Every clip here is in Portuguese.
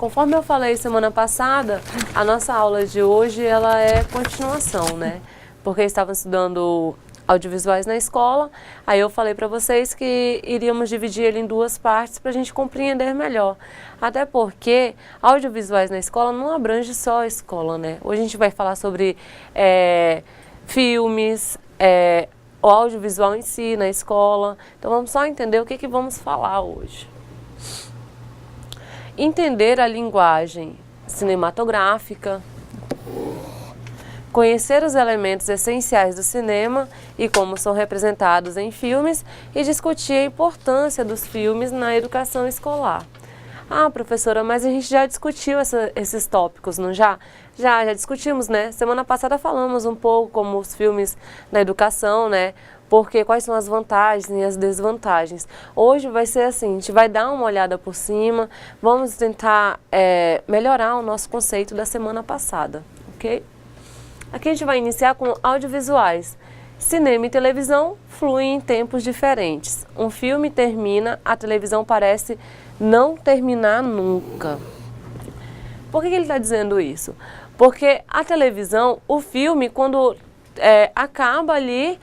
conforme eu falei semana passada, a nossa aula de hoje ela é continuação, né? Porque estávamos estudando audiovisuais na escola, aí eu falei para vocês que iríamos dividir ele em duas partes para a gente compreender melhor. Até porque audiovisuais na escola não abrange só a escola, né? Hoje a gente vai falar sobre filmes, o audiovisual em si na escola. Então vamos só entender o que vamos falar hoje. Entender a linguagem cinematográfica, conhecer os elementos essenciais do cinema e como são representados em filmes e discutir a importância dos filmes na educação escolar. Ah, professora, mas a gente já discutiu esses tópicos, não já? Já discutimos, né? Semana passada falamos um pouco como os filmes na educação, né? Porque quais são as vantagens e as desvantagens. Hoje vai ser assim, a gente vai dar uma olhada por cima, vamos tentar melhorar o nosso conceito da semana passada, ok? Aqui a gente vai iniciar com audiovisuais. Cinema e televisão fluem em tempos diferentes. Um filme termina, a televisão parece não terminar nunca. Por que ele está dizendo isso? Porque a televisão, o filme, quando acaba ali,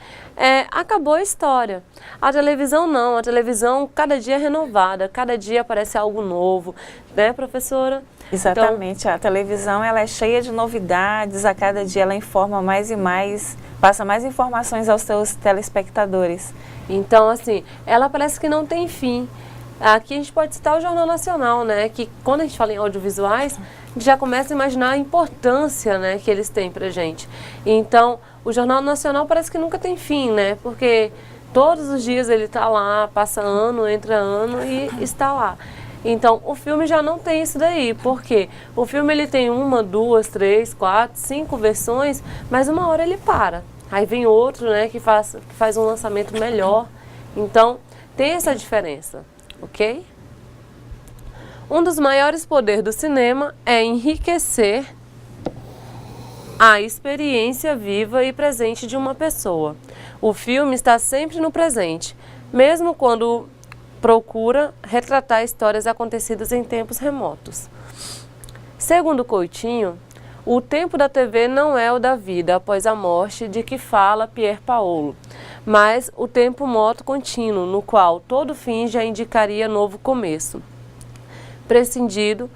acabou a história. A televisão não, a televisão cada dia é renovada, cada dia aparece algo novo, né, professora? Exatamente, então, a televisão ela é cheia de novidades, a cada dia ela informa mais e mais, passa mais informações aos seus telespectadores. Então, assim, ela parece que não tem fim. Aqui a gente pode citar o Jornal Nacional, né, que quando a gente fala em audiovisuais, a gente já começa a imaginar a importância, né, que eles têm pra gente. Então, o Jornal Nacional parece que nunca tem fim, né, porque todos os dias ele está lá, passa ano, entra ano e está lá. Então, o filme já não tem isso daí, porque o filme ele tem 1, 2, 3, 4, 5 versões, mas uma hora ele para. Aí vem outro, né, que faz um lançamento melhor. Então, tem essa diferença, ok? Um dos maiores poderes do cinema é enriquecer a experiência viva e presente de uma pessoa. O filme está sempre no presente, mesmo quando procura retratar histórias acontecidas em tempos remotos. Segundo Coutinho, o tempo da TV não é o da vida após a morte de que fala Pier Paolo, mas o tempo moto contínuo, no qual todo fim já indicaria novo começo, prescindido,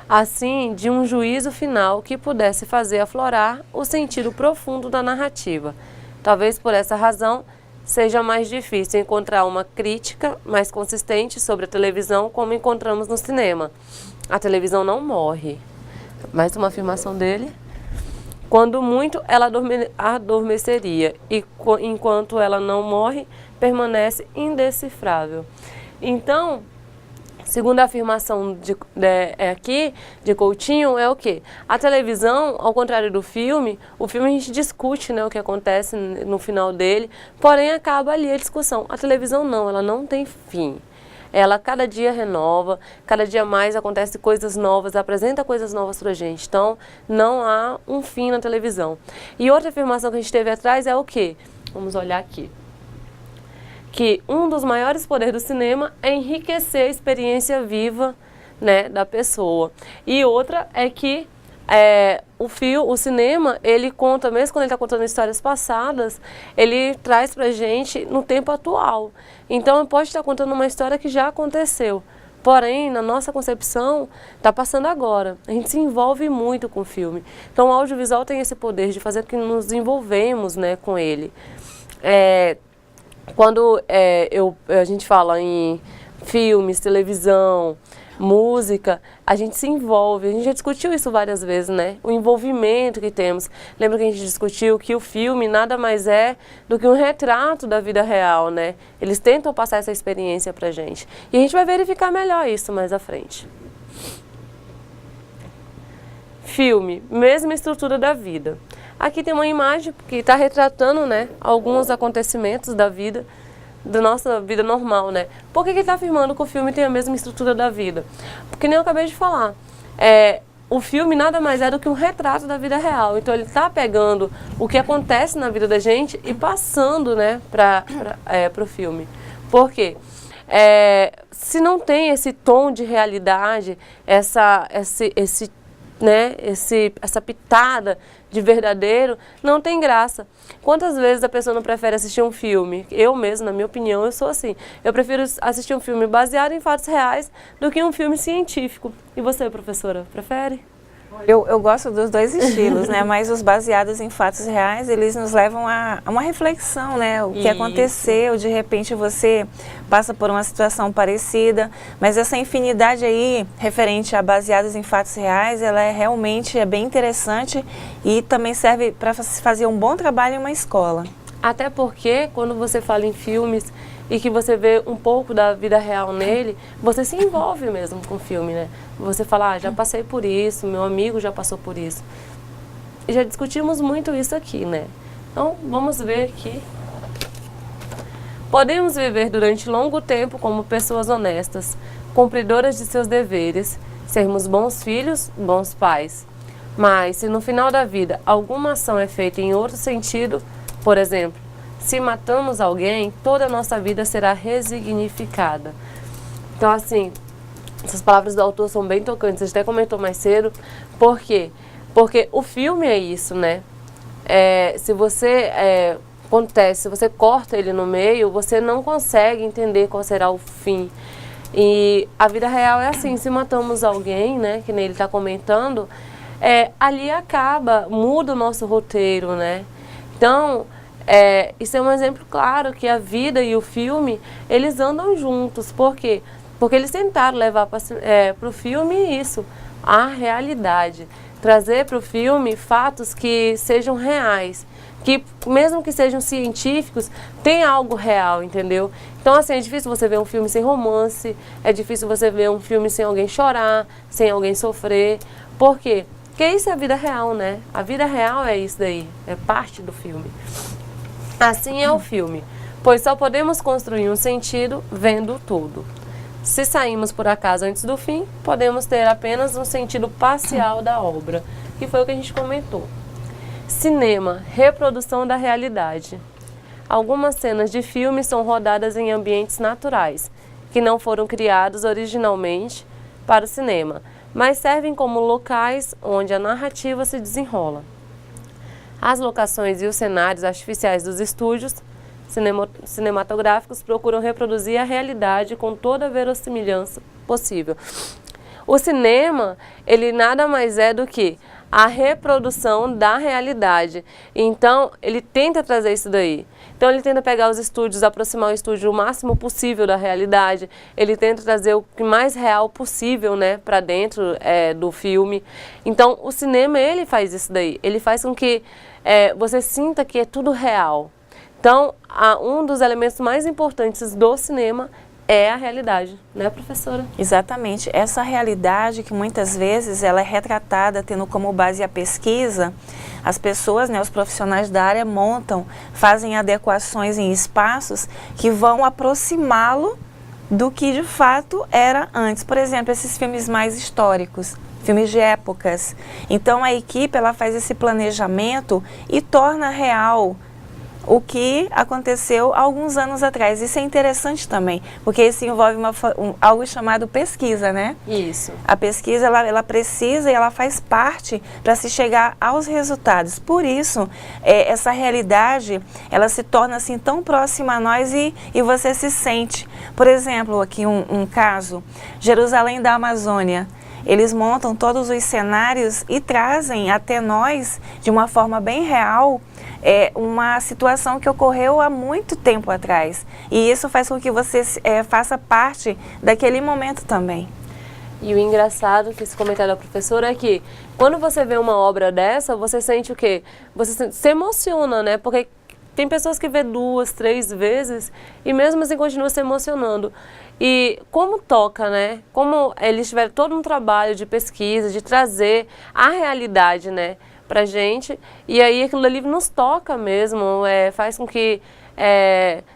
assim, de um juízo final que pudesse fazer aflorar o sentido profundo da narrativa. Talvez por essa razão seja mais difícil encontrar uma crítica mais consistente sobre a televisão como encontramos no cinema. A televisão não morre. Mais uma afirmação dele. Quando muito, ela adormeceria e enquanto ela não morre, permanece indecifrável. Então, segundo a afirmação aqui de Coutinho, é o quê? A televisão, ao contrário do filme, o filme a gente discute, né, o que acontece no final dele, porém acaba ali a discussão. A televisão não, ela não tem fim. Ela cada dia renova, cada dia mais acontece coisas novas, apresenta coisas novas pra gente. Então, não há um fim na televisão. E outra afirmação que a gente teve atrás é o quê? Vamos olhar aqui. Que um dos maiores poderes do cinema é enriquecer a experiência viva, né, da pessoa. E outra é que o cinema, ele conta, mesmo quando ele está contando histórias passadas, ele traz pra gente no tempo atual. Então, ele pode estar contando uma história que já aconteceu. Porém, na nossa concepção, está passando agora. A gente se envolve muito com o filme. Então, o audiovisual tem esse poder de fazer que nos envolvemos, né, com ele. Quando a gente fala em filmes, televisão, música, a gente se envolve. A gente já discutiu isso várias vezes, né? O envolvimento que temos. Lembra que a gente discutiu que o filme nada mais é do que um retrato da vida real, né? Eles tentam passar essa experiência pra gente. E a gente vai verificar melhor isso mais à frente. Filme, mesma estrutura da vida. Aqui tem uma imagem que está retratando, né, alguns acontecimentos da vida, da nossa vida normal, né? Por que ele está afirmando que o filme tem a mesma estrutura da vida? Porque nem eu acabei de falar. O filme nada mais é do que um retrato da vida real. Então ele está pegando o que acontece na vida da gente e passando, né, para o filme. Por quê? se não tem esse tom de realidade, essa pitada de verdadeiro, não tem graça. Quantas vezes a pessoa não prefere assistir um filme? Eu mesmo, na minha opinião, eu sou assim. Eu prefiro assistir um filme baseado em fatos reais do que um filme científico. E você, professora, prefere? Eu gosto dos dois estilos, né? Mas os baseados em fatos reais, eles nos levam a uma reflexão, né? O que aconteceu, de repente você passa por uma situação parecida, mas essa infinidade aí, referente a baseados em fatos reais, ela realmente bem interessante e também serve para fazer um bom trabalho em uma escola. Até porque, quando você fala em filmes e que você vê um pouco da vida real nele, você se envolve mesmo com o filme, né? Você fala, já passei por isso, meu amigo já passou por isso. E já discutimos muito isso aqui, né? Então, vamos ver aqui. Podemos viver durante longo tempo como pessoas honestas, cumpridoras de seus deveres, sermos bons filhos, bons pais. Mas, se no final da vida alguma ação é feita em outro sentido, por exemplo, se matamos alguém, toda a nossa vida será resignificada. Então, assim, essas palavras do autor são bem tocantes. A gente até comentou mais cedo. Por quê? Porque o filme é isso, né? Se você se você corta ele no meio, você não consegue entender qual será o fim. E a vida real é assim, se matamos alguém, né, que nem ele está comentando, ali acaba, muda o nosso roteiro, né? Então, isso é um exemplo claro que a vida e o filme, eles andam juntos. Por quê? Porque eles tentaram levar para o filme isso, a realidade. Trazer para o filme fatos que sejam reais, que mesmo que sejam científicos, tem algo real, entendeu? Então, assim, é difícil você ver um filme sem romance, é difícil você ver um filme sem alguém chorar, sem alguém sofrer. Por quê? Porque isso é a vida real, né? A vida real é isso daí, é parte do filme. Assim é o filme, pois só podemos construir um sentido vendo tudo. Se saímos por acaso antes do fim, podemos ter apenas um sentido parcial da obra, que foi o que a gente comentou. Cinema, reprodução da realidade. Algumas cenas de filme são rodadas em ambientes naturais, que não foram criados originalmente para o cinema, mas servem como locais onde a narrativa se desenrola. As locações e os cenários artificiais dos estúdios cinematográficos procuram reproduzir a realidade com toda a verossimilhança possível. O cinema, ele nada mais é do que a reprodução da realidade. Então, ele tenta trazer isso daí. Então, ele tenta pegar os estúdios, aproximar o estúdio o máximo possível da realidade. Ele tenta trazer o que mais real possível, né, para dentro do filme. Então, o cinema, ele faz isso daí. Ele faz com que você sinta que é tudo real. Então, um dos elementos mais importantes do cinema é a realidade, né, professora? Exatamente. Essa realidade que muitas vezes ela é retratada tendo como base a pesquisa, as pessoas, né, os profissionais da área fazem adequações em espaços que vão aproximá-lo do que de fato era antes. Por exemplo, esses filmes mais históricos, filmes de épocas. Então a equipe ela faz esse planejamento e torna real o que aconteceu há alguns anos atrás. Isso é interessante também, porque isso envolve algo chamado pesquisa, né? Isso. A pesquisa, ela precisa e ela faz parte para se chegar aos resultados. Por isso, essa realidade, ela se torna assim tão próxima a nós e você se sente. Por exemplo, aqui um caso, Jerusalém da Amazônia. Eles montam todos os cenários e trazem até nós, de uma forma bem real, uma situação que ocorreu há muito tempo atrás. E isso faz com que você faça parte daquele momento também. E o engraçado que esse comentário da professora é que quando você vê uma obra dessa, você sente o quê? Você se emociona, né? Porque tem pessoas que vê 2, 3 vezes e mesmo assim continua se emocionando. E como toca, né? Como eles tiveram todo um trabalho de pesquisa, de trazer a realidade, né, pra gente, e aí aquilo ali nos toca mesmo, faz com que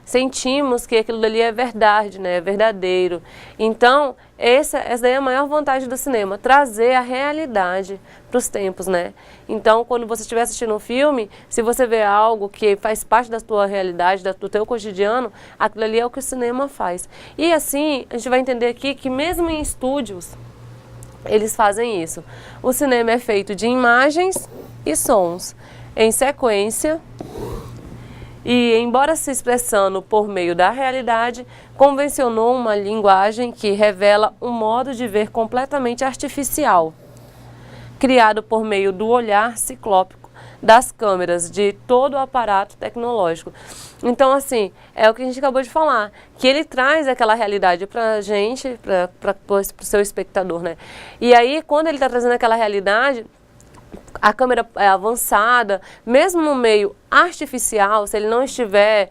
sentimos que aquilo ali é verdade, né, é verdadeiro. Então, essa daí é a maior vantagem do cinema, trazer a realidade para os tempos, né. Então, quando você estiver assistindo um filme, se você vê algo que faz parte da tua realidade, do teu cotidiano, aquilo ali é o que o cinema faz. E assim, a gente vai entender aqui que mesmo em estúdios, eles fazem isso. O cinema é feito de imagens e sons em sequência e, embora se expressando por meio da realidade, convencionou uma linguagem que revela um modo de ver completamente artificial, criado por meio do olhar ciclópico das câmeras de todo o aparato tecnológico. Então, assim, é o que a gente acabou de falar, que ele traz aquela realidade para a gente, para o seu espectador, né? E aí, quando ele está trazendo aquela realidade, a câmera é avançada, mesmo no meio artificial, se ele não estiver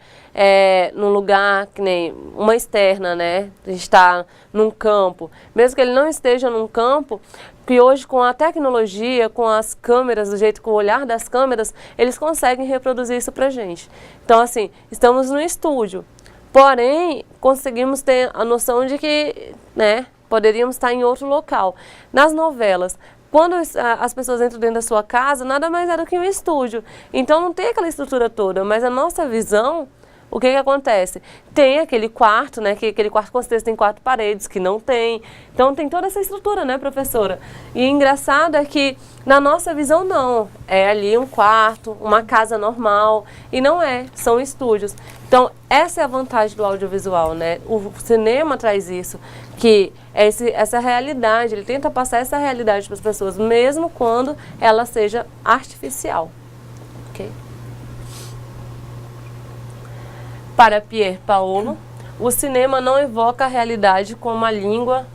num lugar que nem uma externa, né? A gente está num campo, mesmo que ele não esteja num campo, que hoje com a tecnologia, com as câmeras, do jeito que o olhar das câmeras, eles conseguem reproduzir isso pra gente. Então, assim, estamos no estúdio, porém, conseguimos ter a noção de que, né, poderíamos estar em outro local. Nas novelas, quando as pessoas entram dentro da sua casa, nada mais é do que um estúdio. Então não tem aquela estrutura toda, mas a nossa visão, o que acontece? Tem aquele quarto, né? Que aquele quarto com certeza tem 4 paredes, que não tem. Então tem toda essa estrutura, né, professora? E engraçado é que na nossa visão não. É ali um quarto, uma casa normal. E não é, são estúdios. Então essa é a vantagem do audiovisual, né? O cinema traz isso, que é essa realidade, ele tenta passar essa realidade para as pessoas, mesmo quando ela seja artificial. Okay? Para Pier Paolo, o cinema não evoca a realidade como a língua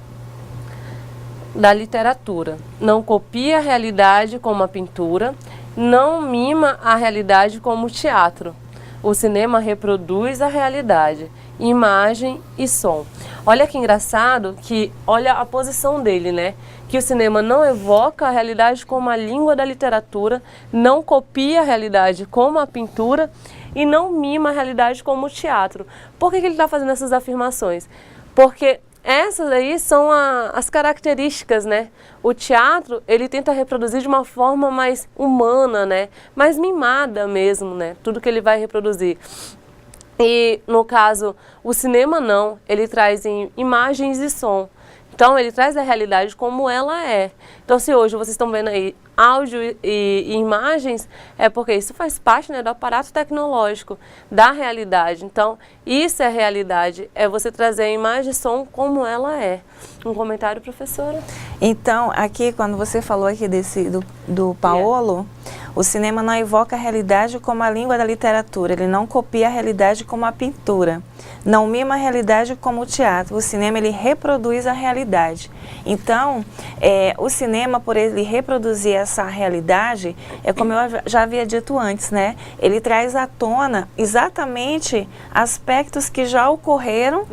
da literatura, não copia a realidade como a pintura, não mima a realidade como o teatro. O cinema reproduz a realidade, imagem e som. Olha que engraçado que, olha a posição dele, né? Que o cinema não evoca a realidade como a língua da literatura, não copia a realidade como a pintura e não mima a realidade como o teatro. Por que ele está fazendo essas afirmações? Porque essas aí são as características, né? O teatro, ele tenta reproduzir de uma forma mais humana, né? Mais mimada mesmo, né? Tudo que ele vai reproduzir. E, no caso, o cinema não, ele traz em imagens e som. Então, ele traz a realidade como ela é. Então, se hoje vocês estão vendo aí áudio e imagens, é porque isso faz parte, né, do aparato tecnológico, da realidade. Então, isso é realidade, é você trazer a imagem e som como ela é. Um comentário, professora? Então, aqui, quando você falou aqui do Paolo, o cinema não evoca a realidade como a língua da literatura, ele não copia a realidade como a pintura, não mima a realidade como o teatro. O cinema, ele reproduz a realidade. Então, o cinema, por ele reproduzir essa realidade, é como eu já havia dito antes, né? Ele traz à tona exatamente aspectos que já ocorreram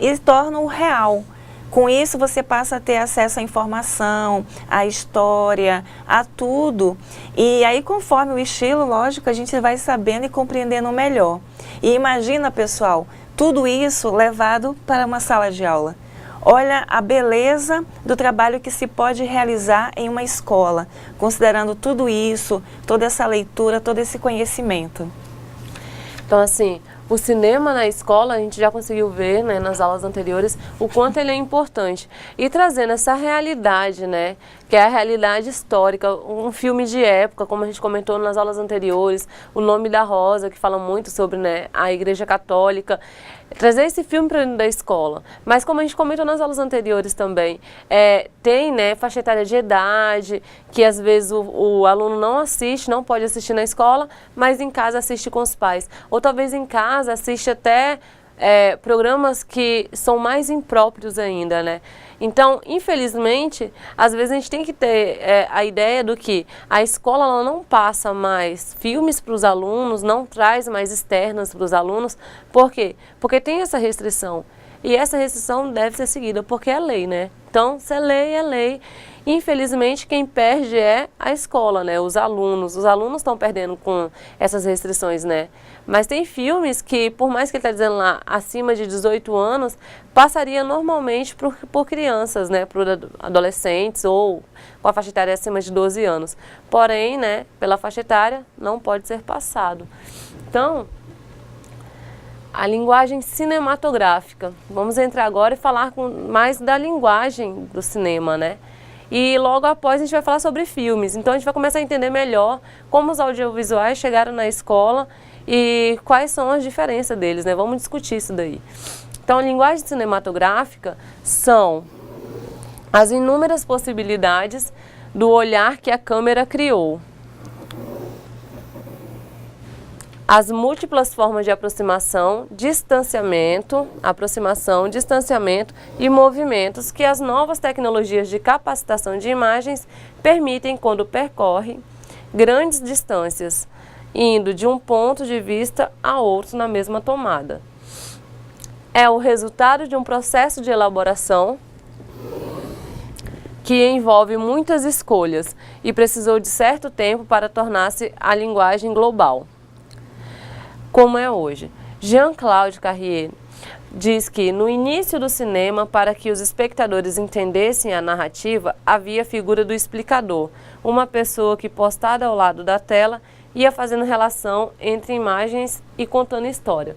e tornam o real. Com isso, você passa a ter acesso à informação, à história, a tudo. E aí, conforme o estilo, lógico, a gente vai sabendo e compreendendo melhor. E imagina, pessoal, tudo isso levado para uma sala de aula. Olha a beleza do trabalho que se pode realizar em uma escola, considerando tudo isso, toda essa leitura, todo esse conhecimento. Então, assim, o cinema na escola, a gente já conseguiu ver, né, nas aulas anteriores, o quanto ele é importante. E trazendo essa realidade, né, que é a realidade histórica, um filme de época, como a gente comentou nas aulas anteriores, O Nome da Rosa, que fala muito sobre, né, a Igreja Católica. Trazer esse filme para dentro da escola. Mas como a gente comentou nas aulas anteriores também, tem, né, faixa etária de idade, que às vezes o aluno não assiste, não pode assistir na escola, mas em casa assiste com os pais. Ou talvez em casa assiste até programas que são mais impróprios ainda, né? Então, infelizmente, às vezes a gente tem que ter a ideia do que a escola ela não passa mais filmes para os alunos, não traz mais externas para os alunos. Por quê? Porque tem essa restrição. E essa restrição deve ser seguida, porque é lei, né? Então, se é lei, é lei. Infelizmente, quem perde é a escola, né? Os alunos. Os alunos estão perdendo com essas restrições, né? Mas tem filmes que, por mais que ele está dizendo lá, acima de 18 anos, passaria normalmente por crianças, né? Por adolescentes ou com a faixa etária acima de 12 anos. Porém, né? Pela faixa etária, não pode ser passado. Então, a linguagem cinematográfica. Vamos entrar agora e falar mais da linguagem do cinema, né? E logo após a gente vai falar sobre filmes. Então a gente vai começar a entender melhor como os audiovisuais chegaram na escola e quais são as diferenças deles, né? Vamos discutir isso daí. Então a linguagem cinematográfica são as inúmeras possibilidades do olhar que a câmera criou. As múltiplas formas de aproximação, distanciamento e movimentos que as novas tecnologias de capacitação de imagens permitem quando percorre grandes distâncias, indo de um ponto de vista a outro na mesma tomada. É o resultado de um processo de elaboração que envolve muitas escolhas e precisou de certo tempo para tornar-se a linguagem global, como é hoje. Jean-Claude Carrier diz que no início do cinema, para que os espectadores entendessem a narrativa, havia a figura do explicador, uma pessoa que, postada ao lado da tela, ia fazendo relação entre imagens e contando história.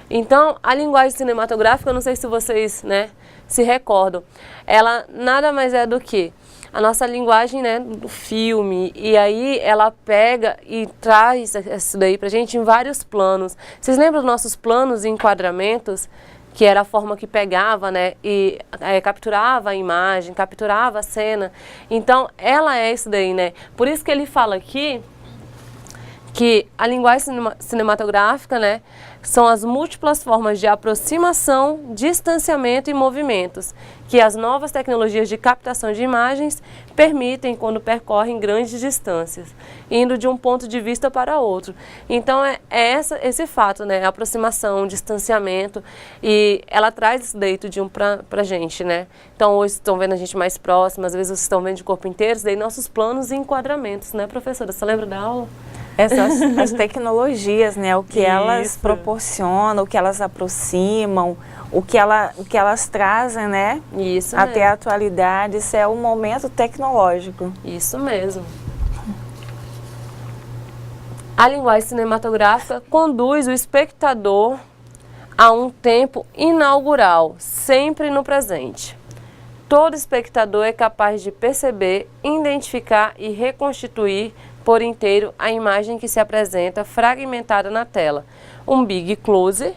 Então, a linguagem cinematográfica, eu não sei se vocês, né, se recordam, ela nada mais é do que a nossa linguagem, né, do filme, e aí ela pega e traz isso daí pra gente em vários planos. Vocês lembram dos nossos planos e enquadramentos, que era a forma que pegava, né, e capturava a imagem, capturava a cena. Então, ela é isso daí, né? Por isso que ele fala aqui que a linguagem cinematográfica, né, são as múltiplas formas de aproximação, distanciamento e movimentos que as novas tecnologias de captação de imagens permitem quando percorrem grandes distâncias, indo de um ponto de vista para outro. Então esse fato, né, aproximação, distanciamento, e ela traz isso daí tudinho pra gente, né? Então hoje estão vendo a gente mais próximo, às vezes vocês estão vendo de corpo inteiro, isso daí nossos planos e enquadramentos, né, professora? Você lembra da aula? As tecnologias, né, o que elas proporcionam, o que elas aproximam, o que elas trazem, né, isso até mesmo. a atualidade, isso é um momento tecnológico. Isso mesmo. A linguagem cinematográfica conduz o espectador a um tempo inaugural, sempre no presente. Todo espectador é capaz de perceber, identificar e reconstituir por inteiro a imagem que se apresenta fragmentada na tela. Um big close,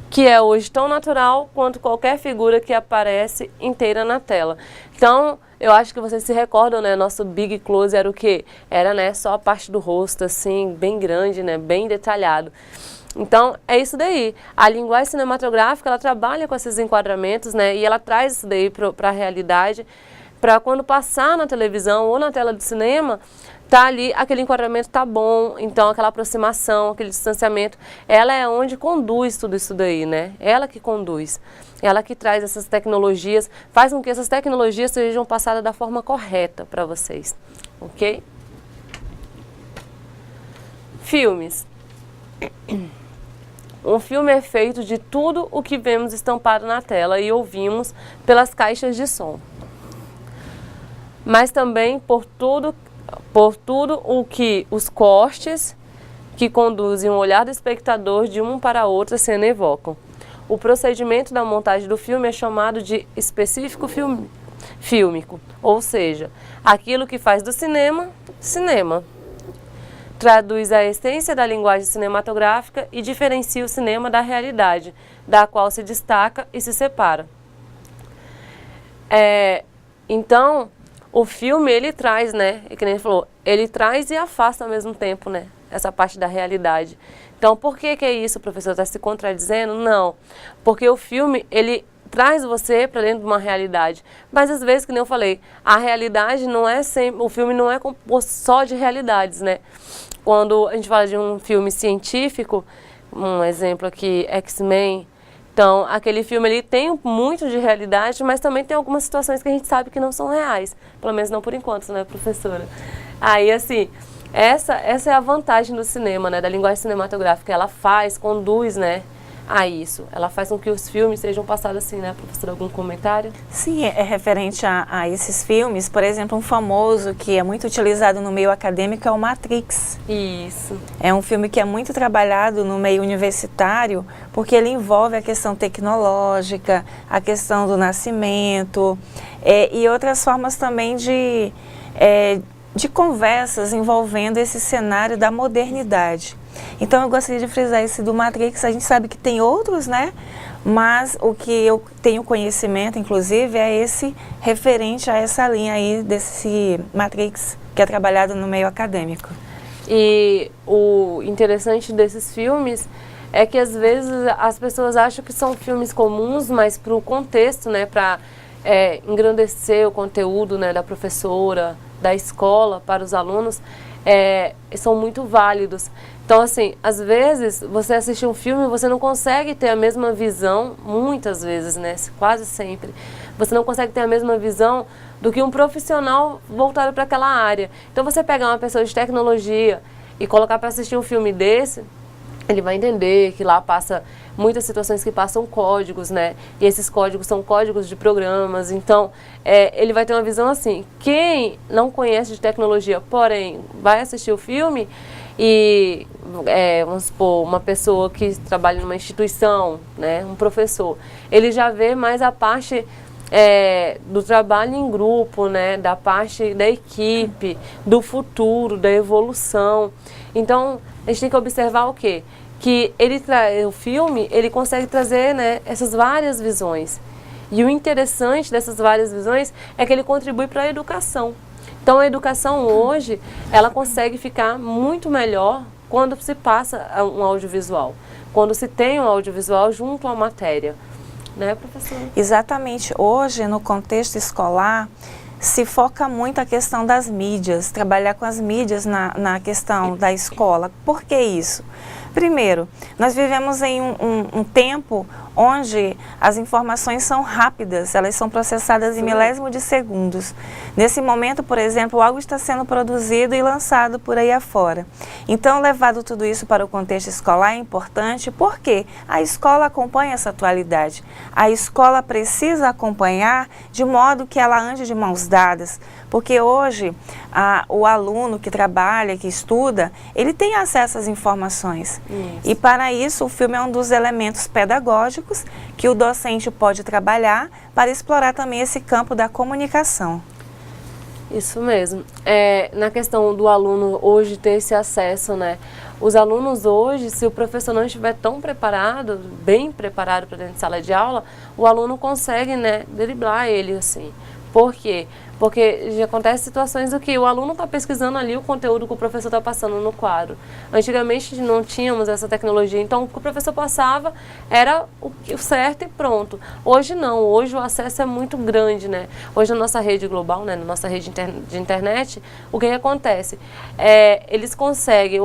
que é hoje tão natural quanto qualquer figura que aparece inteira na tela. Então, eu acho que vocês se recordam, né? Nosso big close era o quê? Era, né, só a parte do rosto, assim, bem grande, né? Bem detalhado. Então, é isso daí. A linguagem cinematográfica, ela trabalha com esses enquadramentos, né? E ela traz isso daí para a realidade, para quando passar na televisão ou na tela do cinema, tá ali, aquele enquadramento tá bom, então aquela aproximação, aquele distanciamento, ela é onde conduz tudo isso daí, né? Ela que conduz, ela que traz essas tecnologias, faz com que essas tecnologias sejam passadas da forma correta para vocês, ok? Filmes. Um filme é feito de tudo o que vemos estampado na tela e ouvimos pelas caixas de som, mas também por tudo o que os cortes que conduzem o olhar do espectador de um para outra cena evocam. O procedimento da montagem do filme é chamado de específico fílmico, ou seja, aquilo que faz do cinema, cinema. Traduz a essência da linguagem cinematográfica e diferencia o cinema da realidade, da qual se destaca e se separa. Então, o filme, ele traz, né, que nem ele falou, ele traz e afasta ao mesmo tempo, né, essa parte da realidade. Então, por que é isso, professor? Está se contradizendo? Não, porque o filme, ele traz você para dentro de uma realidade. Mas às vezes, que nem eu falei, a realidade não é sempre, o filme não é composto só de realidades, né. Quando a gente fala de um filme científico, um exemplo aqui, X-Men, Então, aquele filme ele tem muito de realidade, mas também tem algumas situações que a gente sabe que não são reais. Pelo menos não por enquanto, né, professora? Aí, assim, essa é a vantagem do cinema, né, da linguagem cinematográfica. Ela conduz, né, a isso. Ela faz com que os filmes sejam passados assim, né, professora? Algum comentário? Sim, é referente a esses filmes. Por exemplo, um famoso que é muito utilizado no meio acadêmico é o Matrix. Isso. É um filme que é muito trabalhado no meio universitário, porque ele envolve a questão tecnológica, a questão do nascimento, e outras formas também de conversas envolvendo esse cenário da modernidade. Então eu gostaria de frisar esse do Matrix. A gente sabe que tem outros, né? Mas o que eu tenho conhecimento, inclusive, é esse referente a essa linha aí desse Matrix, que é trabalhado no meio acadêmico. E o interessante desses filmes é que às vezes as pessoas acham que são filmes comuns, mas para o contexto, né, para engrandecer o conteúdo, né, da professora, da escola para os alunos, são muito válidos. Então, assim, às vezes você assiste um filme e você não consegue ter a mesma visão, muitas vezes, né, quase sempre, você não consegue ter a mesma visão do que um profissional voltado para aquela área. Então, você pegar uma pessoa de tecnologia e colocar para assistir um filme desse, ele vai entender que lá passa muitas situações que passam códigos, né? E esses códigos são códigos de programas. Então, ele vai ter uma visão assim. Quem não conhece de tecnologia, porém, vai assistir o filme e, vamos supor, uma pessoa que trabalha numa instituição, né? Um professor, ele já vê mais a parte do trabalho em grupo, né? Da parte da equipe, do futuro, da evolução. Então, a gente tem que observar o quê? Que o filme, ele consegue trazer, né, essas várias visões. E o interessante dessas várias visões é que ele contribui para a educação. Então, a educação hoje, ela consegue ficar muito melhor quando se passa um audiovisual. Quando se tem um audiovisual junto à matéria. Né, professora? Exatamente. Hoje, no contexto escolar, se foca muito a questão das mídias, trabalhar com as mídias na questão da escola. Por que isso? Primeiro, nós vivemos em um tempo onde as informações são rápidas, elas são processadas em milésimo de segundos. Nesse momento, por exemplo, algo está sendo produzido e lançado por aí afora. Então, levado tudo isso para o contexto escolar é importante porque a escola acompanha essa atualidade. A escola precisa acompanhar de modo que ela ande de mãos dadas, porque hoje o aluno que trabalha, que estuda, ele tem acesso às informações. Isso. E para isso o filme é um dos elementos pedagógicos que o docente pode trabalhar para explorar também esse campo da comunicação. Isso mesmo. Na questão do aluno hoje ter esse acesso, né? Os alunos hoje, se o professor não estiver tão preparado, bem preparado para dentro de sala de aula, o aluno consegue, né, driblar ele assim. Por quê? Porque já acontece situações do que o aluno está pesquisando ali o conteúdo que o professor está passando no quadro. Antigamente não tínhamos essa tecnologia, então o que o professor passava era o certo e pronto. Hoje não, hoje o acesso é muito grande, né? Hoje na nossa rede global, né, na nossa rede de internet, o que acontece? Eles conseguem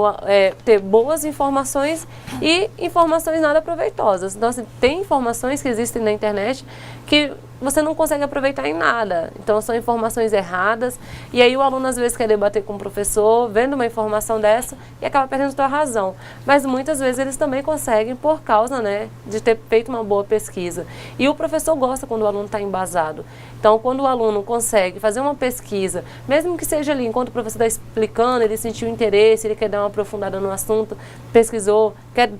ter boas informações e informações nada proveitosas. Então, assim, tem informações que existem na internet que você não consegue aproveitar em nada. Então, são informações erradas. E aí o aluno, às vezes, quer debater com o professor, vendo uma informação dessa, e acaba perdendo sua razão. Mas, muitas vezes, eles também conseguem por causa, né, de ter feito uma boa pesquisa. E o professor gosta quando o aluno está embasado. Então, quando o aluno consegue fazer uma pesquisa, mesmo que seja ali, enquanto o professor está explicando, ele sentiu interesse, ele quer dar uma aprofundada no assunto, pesquisou, quer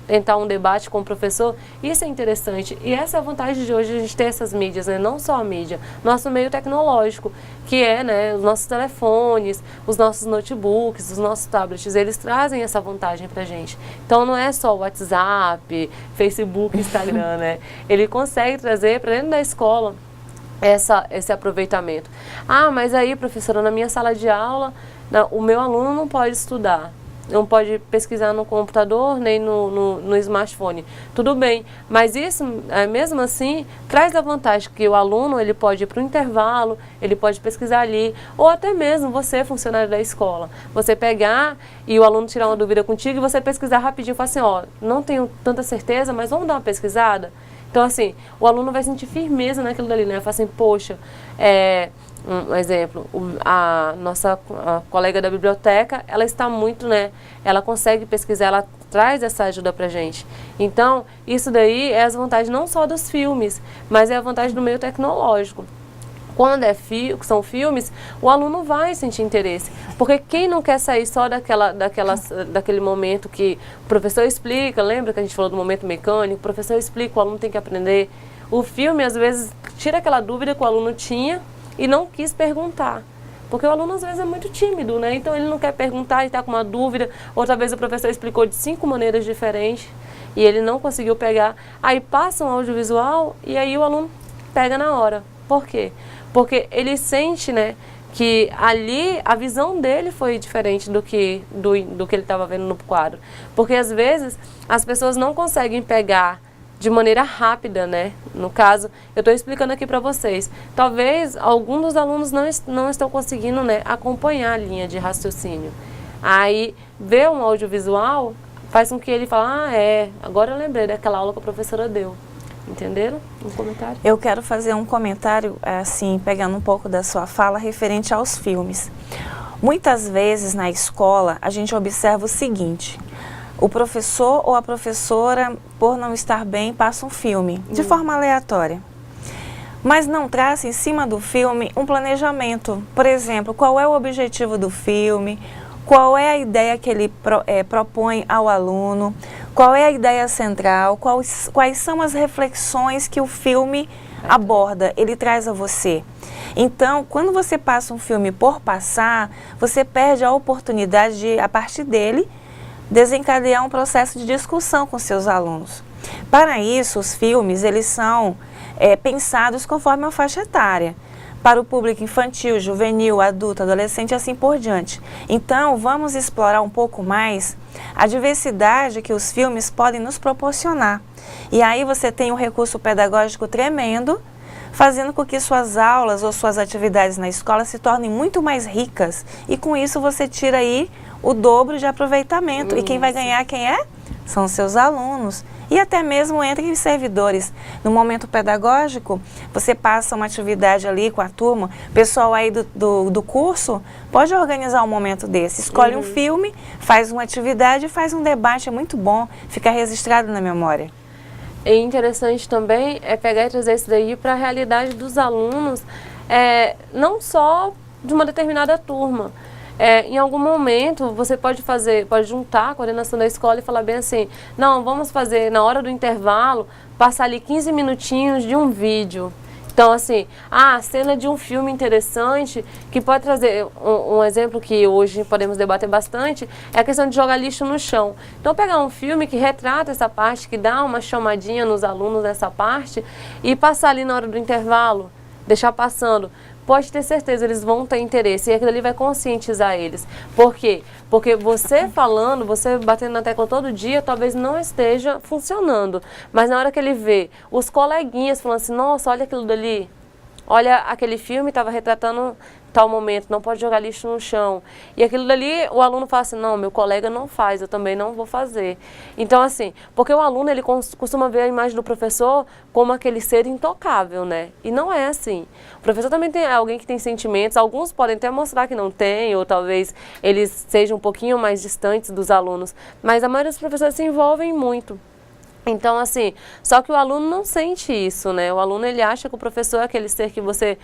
tentar um debate com o professor, isso é interessante. E essa é a vantagem de hoje, a gente ter essas mídias, né? Não só a mídia, nosso meio tecnológico, que é, né, os nossos telefones, os nossos notebooks, os nossos tablets, eles trazem essa vantagem pra gente. Então não é só o WhatsApp, Facebook, Instagram, né? Ele consegue trazer para dentro da escola esse aproveitamento. Ah, mas aí, professora, na minha sala de aula, o meu aluno não pode estudar. não pode pesquisar no computador nem no smartphone. Tudo bem, mas isso, mesmo assim, traz a vantagem que o aluno ele pode ir para o intervalo, ele pode pesquisar ali, ou até mesmo você, funcionário da escola, você pegar e o aluno tirar uma dúvida contigo e você pesquisar rapidinho e falar assim, ó, não tenho tanta certeza, mas vamos dar uma pesquisada? Então, assim, o aluno vai sentir firmeza naquilo dali, né? Vai falar assim, poxa, um exemplo, a nossa colega da biblioteca, ela está muito, né? Ela consegue pesquisar, ela traz essa ajuda pra gente. Então, isso daí é as vantagens não só dos filmes, mas é a vantagem do meio tecnológico. Quando são filmes, o aluno vai sentir interesse. Porque quem não quer sair só daquele momento que o professor explica, lembra que a gente falou do momento mecânico, o professor explica, o aluno tem que aprender. O filme, às vezes, tira aquela dúvida que o aluno tinha e não quis perguntar. Porque o aluno, às vezes, é muito tímido, né? Então, ele não quer perguntar e está com uma dúvida. Outra vez, o professor explicou de 5 maneiras diferentes e ele não conseguiu pegar. Aí, passa um audiovisual e aí o aluno pega na hora. Por quê? Porque ele sente, né, que ali a visão dele foi diferente do que ele estava vendo no quadro. Porque, às vezes, as pessoas não conseguem pegar de maneira rápida, né? No caso, eu estou explicando aqui para vocês. Talvez alguns dos alunos não estão conseguindo, né, acompanhar a linha de raciocínio. Aí, ver um audiovisual faz com que ele fale, agora eu lembrei daquela aula que a professora deu. Entenderam? Um comentário? Eu quero fazer um comentário, assim, pegando um pouco da sua fala, referente aos filmes. Muitas vezes na escola a gente observa o seguinte: o professor ou a professora, por não estar bem, passa um filme de forma aleatória, mas não traz em cima do filme um planejamento. Por exemplo, qual é o objetivo do filme, qual é a ideia que ele propõe ao aluno, qual é a ideia central, quais são as reflexões que o filme aborda, ele traz a você. Então, quando você passa um filme por passar, você perde a oportunidade de, a partir dele, desencadear um processo de discussão com seus alunos. Para isso, os filmes, eles são pensados conforme a faixa etária, para o público infantil, juvenil, adulto, adolescente e assim por diante. Então, vamos explorar um pouco mais a diversidade que os filmes podem nos proporcionar. E aí você tem um recurso pedagógico tremendo, fazendo com que suas aulas ou suas atividades na escola se tornem muito mais ricas. E com isso você tira aí o dobro de aproveitamento. E quem vai ganhar, quem é? São seus alunos. E até mesmo entre os servidores. No momento pedagógico, você passa uma atividade ali com a turma, o pessoal aí do curso pode organizar um momento desse. Escolhe um filme, faz uma atividade, faz um debate, é muito bom, fica registrado na memória. E interessante também pegar e trazer isso daí para a realidade dos alunos, não só de uma determinada turma. Em algum momento você pode juntar a coordenação da escola e falar bem assim, não, vamos fazer na hora do intervalo, passar ali 15 minutinhos de um vídeo. Então, assim, a cena de um filme interessante, que pode trazer um exemplo que hoje podemos debater bastante, é a questão de jogar lixo no chão. Então, pegar um filme que retrata essa parte, que dá uma chamadinha nos alunos dessa parte, e passar ali na hora do intervalo, deixar passando. Pode ter certeza, eles vão ter interesse e aquilo ali vai conscientizar eles. Por quê? Porque você falando, você batendo na tecla todo dia, talvez não esteja funcionando. Mas na hora que ele vê os coleguinhas falando assim, nossa, olha aquilo dali, olha aquele filme estava retratando tal momento, não pode jogar lixo no chão. E aquilo dali, o aluno fala assim, não, meu colega não faz, eu também não vou fazer. Então, assim, porque o aluno, ele costuma ver a imagem do professor como aquele ser intocável, né? E não é assim. O professor também tem alguém que tem sentimentos, alguns podem até mostrar que não tem, ou talvez eles sejam um pouquinho mais distantes dos alunos, mas a maioria dos professores se envolvem muito. Então, assim, só que o aluno não sente isso, né? O aluno, ele acha que o professor é aquele ser que você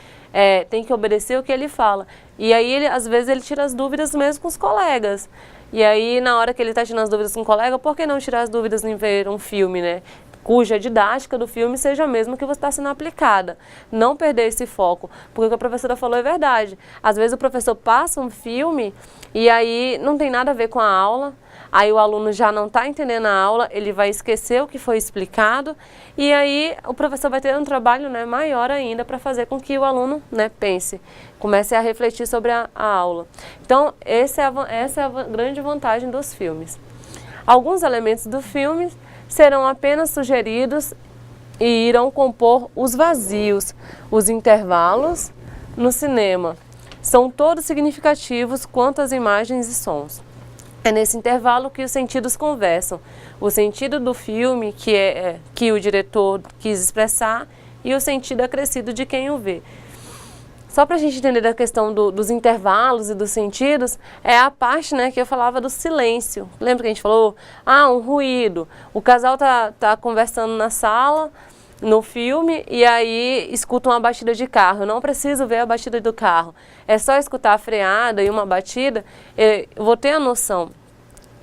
tem que obedecer o que ele fala. E aí, às vezes, ele tira as dúvidas mesmo com os colegas. E aí, na hora que ele está tirando as dúvidas com o colega, por que não tirar as dúvidas em ver um filme, né? Cuja didática do filme seja a mesma que você está sendo aplicada. Não perder esse foco, porque o que a professora falou é verdade. Às vezes o professor passa um filme e aí não tem nada a ver com a aula. aí o aluno já não está entendendo a aula, ele vai esquecer o que foi explicado, e aí o professor vai ter um trabalho, né, maior ainda para fazer com que o aluno, né, pense, comece a refletir sobre a aula. Então, essa é a grande vantagem dos filmes. Alguns elementos do filme serão apenas sugeridos e irão compor os vazios, os intervalos no cinema. São todos significativos quanto às imagens e sons. É nesse intervalo que os sentidos conversam. O sentido do filme, que o diretor quis expressar, e o sentido acrescido de quem o vê. Só para a gente entender a questão dos intervalos e dos sentidos, é a parte, né, que eu falava do silêncio. Lembra que a gente falou? Ah, um ruído. O casal tá conversando na sala, no filme, e aí escuta uma batida de carro. Eu não preciso ver a batida do carro. É só escutar a freada e uma batida, eu vou ter a noção.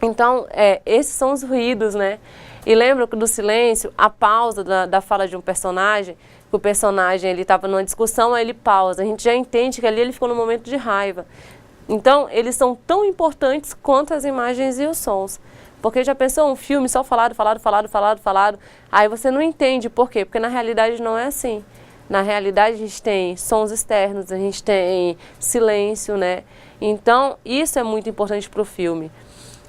Então, esses são os ruídos, né? E lembra do silêncio, a pausa da fala de um personagem, que o personagem estava numa discussão, aí ele pausa. A gente já entende que ali ele ficou num momento de raiva. Então, eles são tão importantes quanto as imagens e os sons. Porque já pensou um filme só falado, aí você não entende por quê? Porque na realidade não é assim. Na realidade a gente tem sons externos, a gente tem silêncio, né? Então, isso é muito importante para o filme.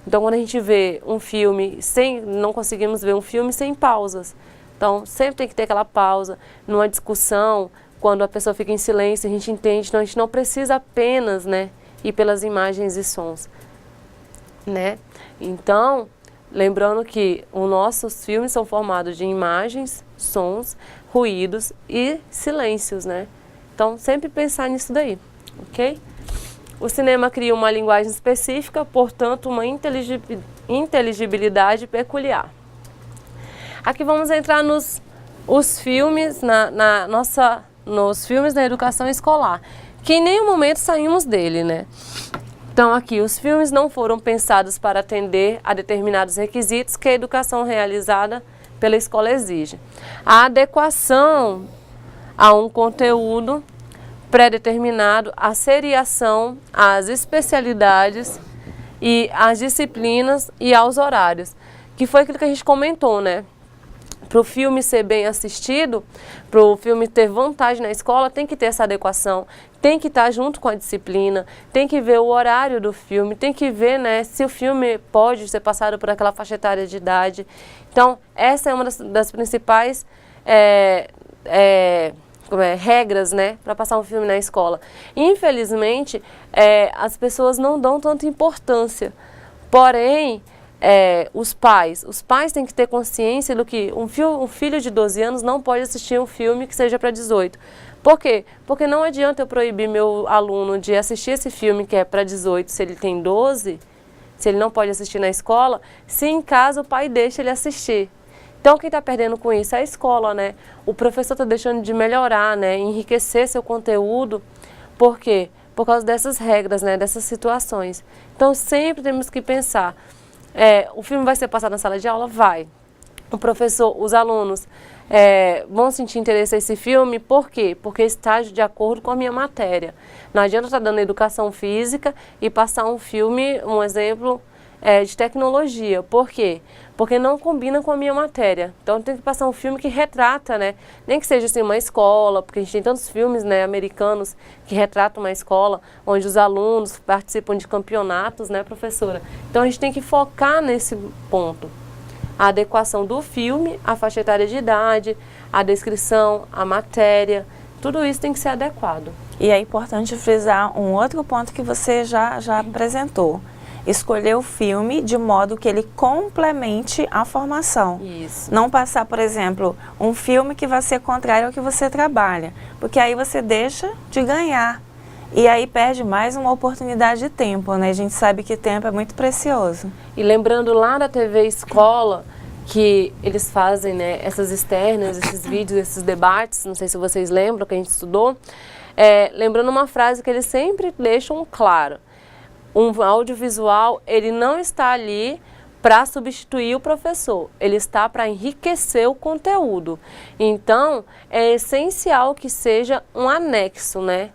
Então, quando a gente vê um filme não conseguimos ver um filme sem pausas. Então, sempre tem que ter aquela pausa. Numa discussão, quando a pessoa fica em silêncio, a gente entende. Então, a gente não precisa apenas, né, ir pelas imagens e sons, né? Então, lembrando que os nossos filmes são formados de imagens, sons, ruídos e silêncios, né? Então, sempre pensar nisso daí, ok? O cinema cria uma linguagem específica, portanto, uma inteligibilidade peculiar. Aqui vamos entrar nos filmes, nos filmes da educação escolar, que em nenhum momento saímos dele, né? Então, aqui, os filmes não foram pensados para atender a determinados requisitos que a educação realizada pela escola exige. A adequação a um conteúdo pré-determinado, a seriação, às especialidades e às disciplinas e aos horários, que foi aquilo que a gente comentou, né? Para o filme ser bem assistido, para o filme ter vantagem na escola, tem que ter essa adequação, tem que estar junto com a disciplina, tem que ver o horário do filme, tem que ver, né, se o filme pode ser passado por aquela faixa etária de idade. Então, essa é uma das principais regras, né, para passar um filme na escola. Infelizmente, as pessoas não dão tanta importância, porém, os pais têm que ter consciência do que um filho de 12 anos não pode assistir um filme que seja para 18. Por quê? Porque não adianta eu proibir meu aluno de assistir esse filme que é para 18 se ele tem 12, se ele não pode assistir na escola, se em casa o pai deixa ele assistir. Então, quem está perdendo com isso é a escola, né? O professor está deixando de melhorar, né? Enriquecer seu conteúdo. Por quê? Por causa dessas regras, né? Dessas situações. Então, sempre temos que pensar, o filme vai ser passado na sala de aula? Vai. O professor, os alunos vão sentir interesse nesse filme, por quê? Porque está de acordo com a minha matéria. Não adianta estar dando educação física e passar um filme, um exemplo de tecnologia. Por quê? Porque não combina com a minha matéria. Então tem que passar um filme que retrata, né? Nem que seja assim uma escola, porque a gente tem tantos filmes, né, americanos que retratam uma escola, onde os alunos participam de campeonatos, né, professora? Então a gente tem que focar nesse ponto. A adequação do filme, a faixa etária de idade, a descrição, a matéria, tudo isso tem que ser adequado. E é importante frisar um outro ponto que você já apresentou. Escolher o filme de modo que ele complemente a formação. Isso. Não passar, por exemplo, um filme que vai ser contrário ao que você trabalha, porque aí você deixa de ganhar. E aí perde mais uma oportunidade de tempo, né? A gente sabe que tempo é muito precioso. E lembrando lá da TV Escola, que eles fazem, né, essas externas, esses vídeos, esses debates, não sei se vocês lembram que a gente estudou, lembrando uma frase que eles sempre deixam claro. Um audiovisual, ele não está ali para substituir o professor, ele está para enriquecer o conteúdo. Então, é essencial que seja um anexo, né?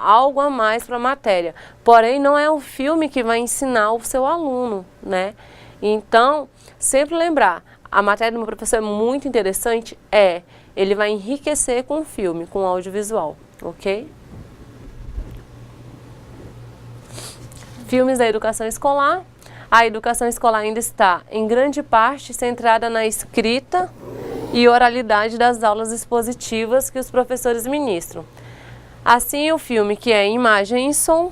algo a mais para a matéria. Porém, não é um filme que vai ensinar o seu aluno, né? Então, sempre lembrar, a matéria do meu professor é muito interessante, ele vai enriquecer com o filme, com o audiovisual, ok? Filmes da educação escolar. A educação escolar ainda está, em grande parte, centrada na escrita e oralidade das aulas expositivas que os professores ministram. Assim, o filme, que é imagem e som,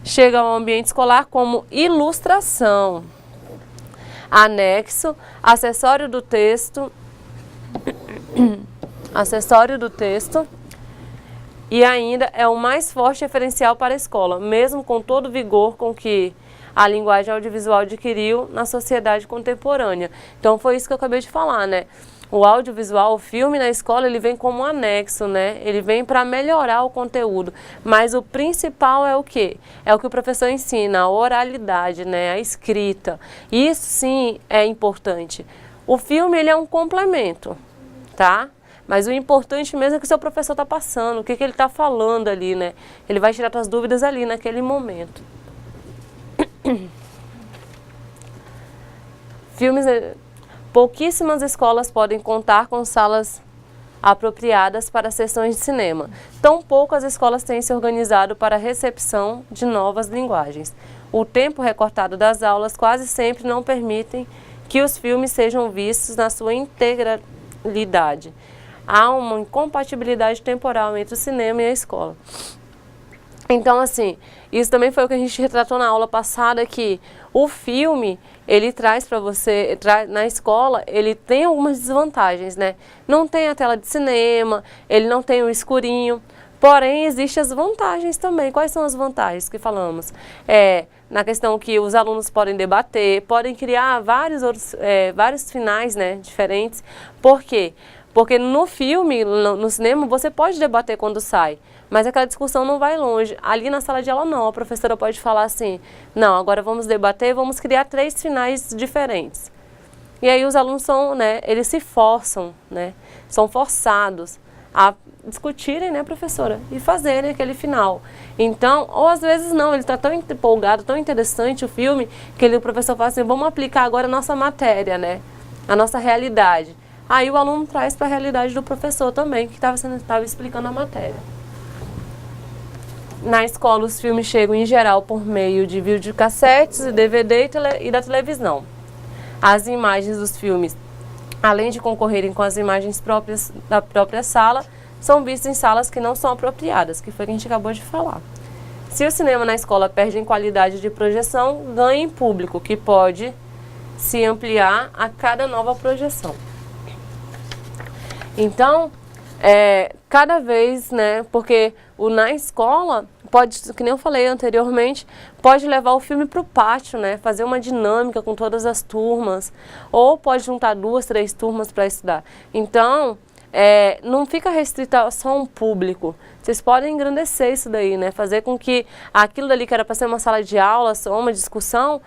chega ao ambiente escolar como ilustração, anexo, acessório do texto, e ainda é o mais forte referencial para a escola, mesmo com todo o vigor com que a linguagem audiovisual adquiriu na sociedade contemporânea. Então foi isso que eu acabei de falar, né? O audiovisual, o filme na escola, ele vem como um anexo, né? Ele vem para melhorar o conteúdo, mas o principal é o quê? É o que o professor ensina, a oralidade, né? A escrita. Isso sim é importante. O filme, ele é um complemento, tá? Mas o importante mesmo é que o seu professor está passando, o que ele está falando ali, né? Ele vai tirar suas dúvidas ali naquele momento. Filmes, pouquíssimas escolas podem contar com salas apropriadas para sessões de cinema. Tão poucas escolas têm se organizado para a recepção de novas linguagens. O tempo recortado das aulas quase sempre não permitem que os filmes sejam vistos na sua integralidade. Há uma incompatibilidade temporal entre o cinema e a escola. Então, assim, isso também foi o que a gente retratou na aula passada, que o filme, ele traz para você, na escola, ele tem algumas desvantagens, né? Não tem a tela de cinema, ele não tem o escurinho, porém, existem as vantagens também. Quais são as vantagens que falamos? Na questão que os alunos podem debater, podem criar vários finais, né, diferentes. Por quê? Porque no filme, no cinema, você pode debater quando sai, mas aquela discussão não vai longe. Ali na sala de aula não, a professora pode falar assim, não, agora vamos debater, vamos criar 3 finais diferentes. E aí os alunos são, né, eles se forçam, né, são forçados a discutirem, né, professora, e fazerem aquele final. Então, ou às vezes não, ele está tão empolgado, tão interessante o filme, que o professor fala assim, vamos aplicar agora a nossa matéria, né, a nossa realidade. Aí o aluno traz para a realidade do professor também, que estava explicando a matéria. Na escola, os filmes chegam em geral por meio de videocassetes, DVD e da televisão. As imagens dos filmes, além de concorrerem com as imagens próprias da própria sala, são vistas em salas que não são apropriadas, que foi o que a gente acabou de falar. Se o cinema na escola perde em qualidade de projeção, ganha em público, que pode se ampliar a cada nova projeção. Então, cada vez, né, porque na escola, pode, que nem eu falei anteriormente, pode levar o filme para o pátio, né, fazer uma dinâmica com todas as turmas, ou pode juntar 2, 3 turmas para estudar. Então, não fica restrito a só um público. Vocês podem engrandecer isso daí, né, fazer com que aquilo dali que era para ser uma sala de aula, só uma discussão,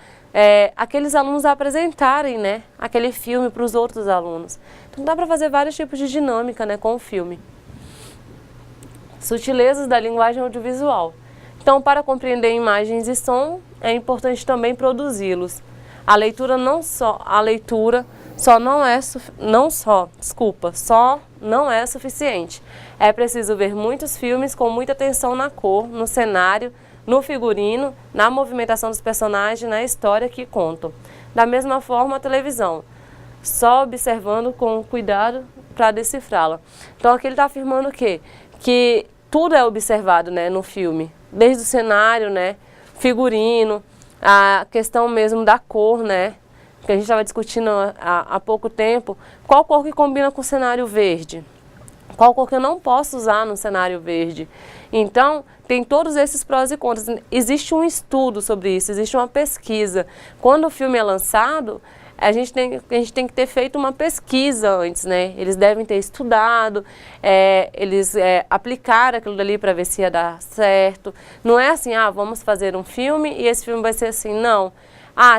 aqueles alunos apresentarem, né, aquele filme para os outros alunos. Então dá para fazer vários tipos de dinâmica, né, com o filme. Sutilezas da linguagem audiovisual. Então, para compreender imagens e som, é importante também produzi-los. A leitura só não é suficiente. É preciso ver muitos filmes com muita atenção na cor, no cenário, no figurino, na movimentação dos personagens, na história que contam. Da mesma forma, a televisão, só observando com cuidado para decifrá-la. Então, aqui ele está afirmando o quê? Que tudo é observado, né, no filme, desde o cenário, né, figurino, a questão mesmo da cor, né, que a gente estava discutindo há pouco tempo, qual cor que combina com o cenário verde? Qual cor que eu não posso usar no cenário verde? Então, tem todos esses prós e contras. Existe um estudo sobre isso, existe uma pesquisa. Quando o filme é lançado, a gente tem que ter feito uma pesquisa antes, né? Eles devem ter estudado, eles aplicaram aquilo dali para ver se ia dar certo. Não é assim, vamos fazer um filme e esse filme vai ser assim, não.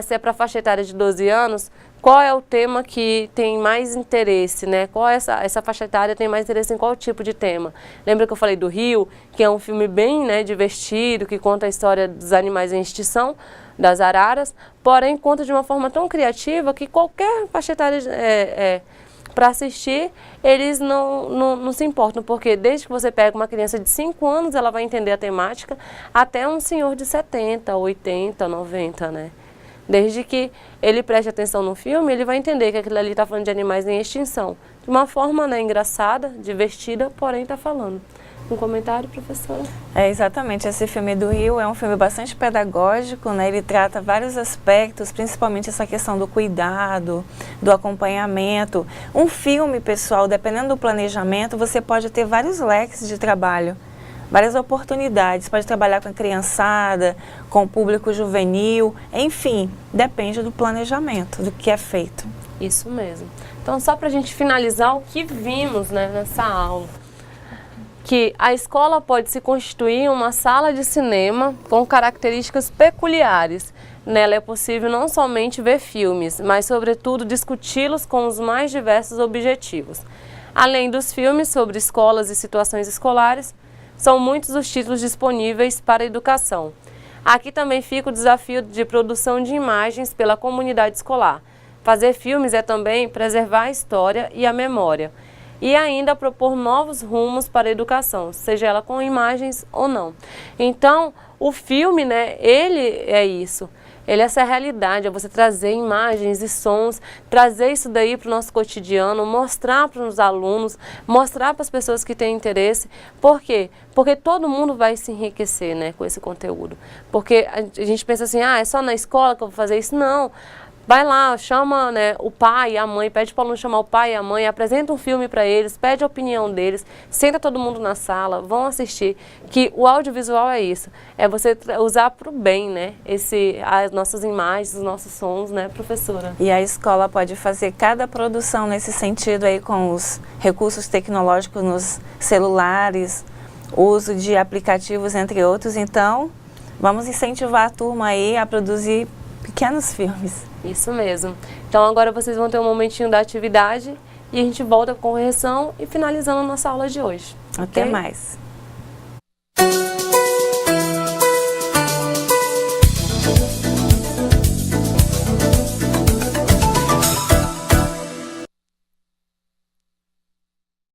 Se é para faixa etária de 12 anos, qual é o tema que tem mais interesse, né? Qual essa faixa etária tem mais interesse em qual tipo de tema? Lembra que eu falei do Rio, que é um filme bem, né, divertido, que conta a história dos animais em extinção, das araras, porém conta de uma forma tão criativa que qualquer faixa etária para assistir, eles não se importam, porque desde que você pega uma criança de 5 anos, ela vai entender a temática, até um senhor de 70, 80, 90, né? Desde que ele preste atenção no filme, ele vai entender que aquilo ali está falando de animais em extinção. De uma forma, né, engraçada, divertida, porém está falando. Um comentário, professora? Exatamente. Esse filme do Rio é um filme bastante pedagógico, né? Ele trata vários aspectos, principalmente essa questão do cuidado, do acompanhamento. Um filme, pessoal, dependendo do planejamento, você pode ter vários leques de trabalho. Várias oportunidades, pode trabalhar com a criançada, com o público juvenil, enfim, depende do planejamento, do que é feito. Isso mesmo. Então, só para a gente finalizar o que vimos, né, nessa aula, que a escola pode se constituir uma sala de cinema com características peculiares. Nela é possível não somente ver filmes, mas, sobretudo, discuti-los com os mais diversos objetivos. Além dos filmes sobre escolas e situações escolares, são muitos os títulos disponíveis para a educação. Aqui também fica o desafio de produção de imagens pela comunidade escolar. Fazer filmes é também preservar a história e a memória. E ainda propor novos rumos para a educação, seja ela com imagens ou não. Então, o filme, né, ele é isso. Ele é essa realidade, é você trazer imagens e sons, trazer isso daí para o nosso cotidiano, mostrar para os alunos, mostrar para as pessoas que têm interesse. Por quê? Porque todo mundo vai se enriquecer, né, com esse conteúdo. Porque a gente pensa assim, é só na escola que eu vou fazer isso? Não. Vai lá, chama, né, o pai e a mãe, pede para o aluno chamar o pai e a mãe, apresenta um filme para eles, pede a opinião deles, senta todo mundo na sala, vão assistir, que o audiovisual é isso, é você usar para o bem, né, as nossas imagens, os nossos sons, né, professora? E a escola pode fazer cada produção nesse sentido aí com os recursos tecnológicos nos celulares, uso de aplicativos, entre outros, então vamos incentivar a turma aí a produzir pequenos filmes. Isso mesmo. Então agora vocês vão ter um momentinho da atividade e a gente volta com correção e finalizando a nossa aula de hoje. Até mais.